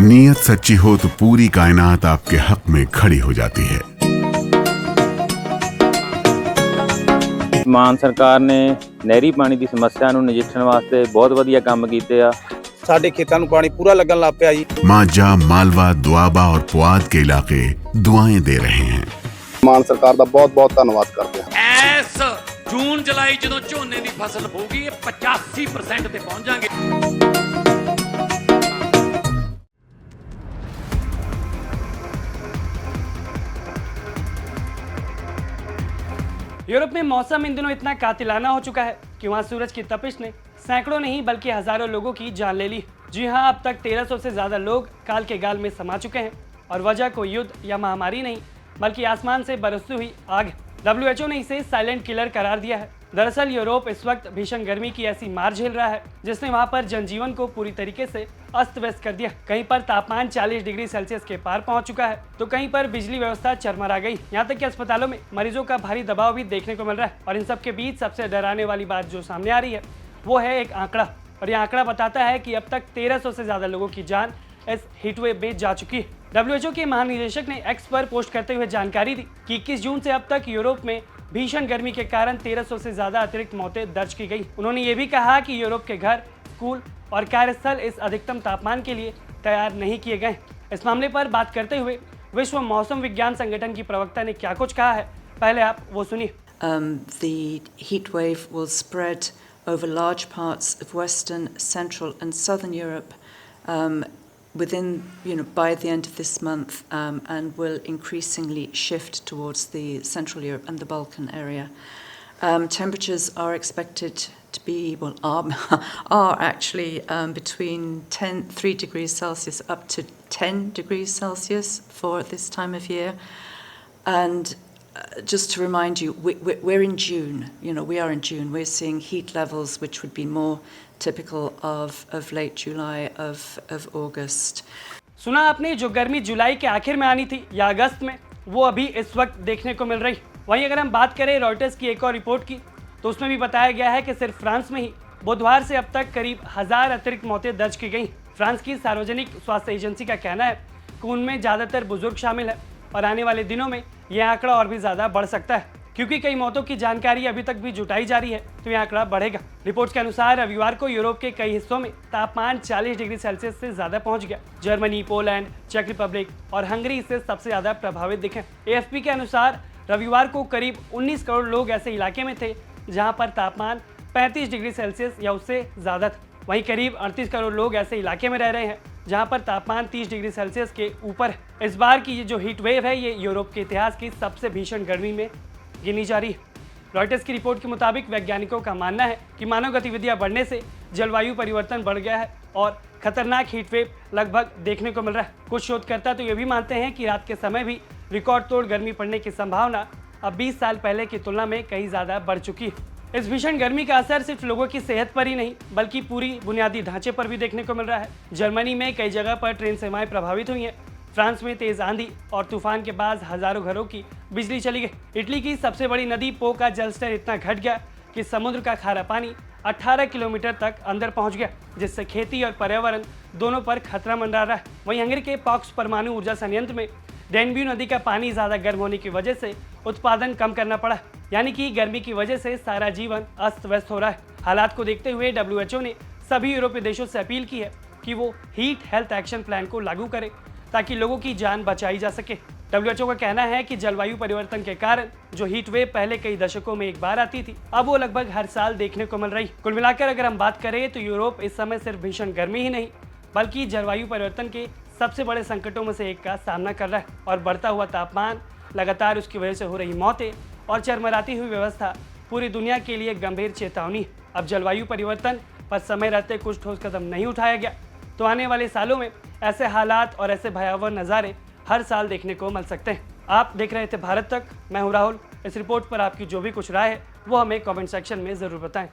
नीयत सच्ची हो तो पूरी कायनात आपके हक में खड़ी हो जाती है। ਮਾਨ ਸਰਕਾਰ ਨੇ ਨਹਿਰੀ ਪਾਣੀ ਦੀ ਸਮੱਸਿਆ ਨੂੰ ਨਜਿੱਠਣ ਵਾਸਤੇ ਬਹੁਤ ਵਧੀਆ ਕੰਮ ਕੀਤੇ ਆ। ਸਾਡੇ ਖੇਤਾਂ ਨੂੰ ਪਾਣੀ ਪੂਰਾ ਲੱਗਣ ਲੱਗ ਪਿਆ ਜੀ। मांझा, मालवा, दुआबा और पुआध के इलाके दुआएं दे रहे हैं। ਮਾਨ ਸਰਕਾਰ ਦਾ ਬਹੁਤ ਬਹੁਤ ਧੰਨਵਾਦ ਕਰਦੇ ਹਾਂ। ਇਸ ਜੂਨ ਜੁਲਾਈ ਜਦੋਂ ਝੋਨੇ ਦੀ ਫਸਲ ਹੋਊਗੀ ਇਹ 85% ਤੇ ਪਹੁੰਚ ਜਾਾਂਗੇ। यूरोप में मौसम इन दिनों इतना कातिलाना हो चुका है कि वहां सूरज की तपिश ने सैकड़ों नहीं बल्कि हजारों लोगों की जान ले ली। जी हां, अब तक 1300 से ज्यादा लोग काल के गाल में समा चुके हैं और वजह कोई युद्ध या महामारी नहीं बल्कि आसमान से बरसती हुई आग। WHO ने इसे साइलेंट किलर करार दिया है। दरअसल यूरोप इस वक्त भीषण गर्मी की ऐसी मार झेल रहा है जिसने वहां पर जनजीवन को पूरी तरीके से अस्त व्यस्त कर दिया। कहीं पर तापमान 40 डिग्री सेल्सियस के पार पहुंच चुका है तो कहीं पर बिजली व्यवस्था चरमरा गई। यहाँ तक कि अस्पतालों में मरीजों का भारी दबाव भी देखने को मिल रहा है। और इन सब के बीच सबसे डराने वाली बात जो सामने आ रही है वो है एक आंकड़ा, और यह आंकड़ा बताता है कि अब तक 1300 से ज्यादा लोगों की जान इस हीटवेव में जा चुकी है। WHO के महानिदेशक ने एक्स पर पोस्ट करते हुए जानकारी दी कि 21 जून से अब तक यूरोप में भीषण गर्मी के कारण 1300 से ज्यादा अतिरिक्त मौतें दर्ज की गई। उन्होंने ये भी कहा कि यूरोप के घर, स्कूल और कार्यस्थल इस अधिकतम तापमान के लिए तैयार नहीं किए गए। इस मामले पर बात करते हुए विश्व मौसम विज्ञान संगठन की प्रवक्ता ने क्या कुछ कहा है, पहले आप वो सुनिए। The heat wave will spread over large parts of Western, Central and Southern Europe within, by the end of this month, and will increasingly shift towards the Central Europe and the Balkan area. Temperatures are expected to be, are actually between 3 degrees Celsius up to 10 degrees Celsius for this time of year. And just to remind you, we're in June. We are in June. We're seeing heat levels which would be more typical of late July, of August. सुना आपने, जो गर्मी जुलाई के आखिर में आनी थी या अगस्त में, वो अभी इस वक्त देखने को मिल रही। वहीं अगर हम बात करें रॉयटर्स की एक और रिपोर्ट की तो उसमें भी बताया गया है कि सिर्फ फ्रांस में ही बुधवार से अब तक करीब 1000 अतिरिक्त मौतें दर्ज की गई। फ्रांस की सार्वजनिक स्वास्थ्य एजेंसी का कहना है कि उनमें ज़्यादातर बुजुर्ग शामिल है और आने वाले दिनों में यह आंकड़ा और भी ज़्यादा बढ़ सकता है। क्योंकि कई मौतों की जानकारी अभी तक भी जुटाई जा रही है तो यह आंकड़ा बढ़ेगा। रिपोर्ट्स के अनुसार रविवार को यूरोप के कई हिस्सों में तापमान 40 डिग्री सेल्सियस से ज़्यादा पहुंच गया। जर्मनी, पोलैंड, चेक रिपब्लिक और हंगरी इससे सबसे ज़्यादा प्रभावित दिखे। AFP के अनुसार रविवार को करीब 19 करोड़ लोग ऐसे इलाके में थे जहां पर तापमान 35 डिग्री सेल्सियस या उससे ज़्यादा था। वहीं करीब 38 करोड़ लोग ऐसे इलाके में रह रहे हैं जहां पर तापमान 30 डिग्री सेल्सियस के ऊपर है। इस बार की ये जो हीट वेव है ये यूरोप के इतिहास की सबसे भीषण गर्मी में गिनी जा रही है। रॉयटर्स की रिपोर्ट के मुताबिक वैज्ञानिकों का मानना है कि मानव गतिविधियां बढ़ने से जलवायु परिवर्तन बढ़ गया है और खतरनाक हीटवेव लगभग देखने को मिल रहा है। कुछ शोधकर्ता तो ये भी मानते हैं कि रात के समय भी रिकॉर्ड तोड़ गर्मी पड़ने की संभावना अब 20 साल पहले की तुलना में कहीं ज़्यादा बढ़ चुकी है। इस भीषण गर्मी का असर सिर्फ लोगों की सेहत पर ही नहीं बल्कि पूरी बुनियादी ढांचे पर भी देखने को मिल रहा है। जर्मनी में कई जगह पर ट्रेन सेवाएं प्रभावित हुई हैं। फ्रांस में तेज आंधी और तूफान के बाद हजारों घरों की बिजली चली गई। इटली की सबसे बड़ी नदी पो का जलस्तर इतना घट गया कि समुद्र का खारा पानी 18 किलोमीटर तक अंदर पहुंच गया, जिससे खेती और पर्यावरण दोनों पर खतरा मंडरा रहा है। वहीं हंगरी के पॉक्स परमाणु ऊर्जा संयंत्र में डेनब्यू नदी का पानी ज़्यादा गर्म होने की वजह से उत्पादन कम करना पड़ा, यानी कि गर्मी की वजह से सारा जीवन अस्त व्यस्त हो रहा है। हालात को देखते हुए WHO ने सभी यूरोपीय देशों से अपील की है कि वो हीट हेल्थ एक्शन प्लान को लागू करें ताकि लोगों की जान बचाई जा सके। WHO का कहना है कि जलवायु परिवर्तन के कारण जो हीट वेव पहले कई दशकों में एक बार आती थी अब वो लगभग हर साल देखने को मिल रही। कुल मिलाकर अगर हम बात करें तो यूरोप इस समय सिर्फ भीषण गर्मी ही नहीं बल्कि जलवायु परिवर्तन के सबसे बड़े संकटों में से एक का सामना कर रहा है। और बढ़ता हुआ तापमान, लगातार उसकी वजह से हो रही मौतें और चरमराती हुई व्यवस्था पूरी दुनिया के लिए गंभीर चेतावनी है। अब जलवायु परिवर्तन पर समय रहते कुछ ठोस कदम नहीं उठाया गया तो आने वाले सालों में ऐसे हालात और ऐसे भयावह नज़ारे हर साल देखने को मिल सकते हैं। आप देख रहे थे भारत तक, मैं हूं राहुल। इस रिपोर्ट पर आपकी जो भी कुछ राय है वो हमें कमेंट सेक्शन में ज़रूर बताएं।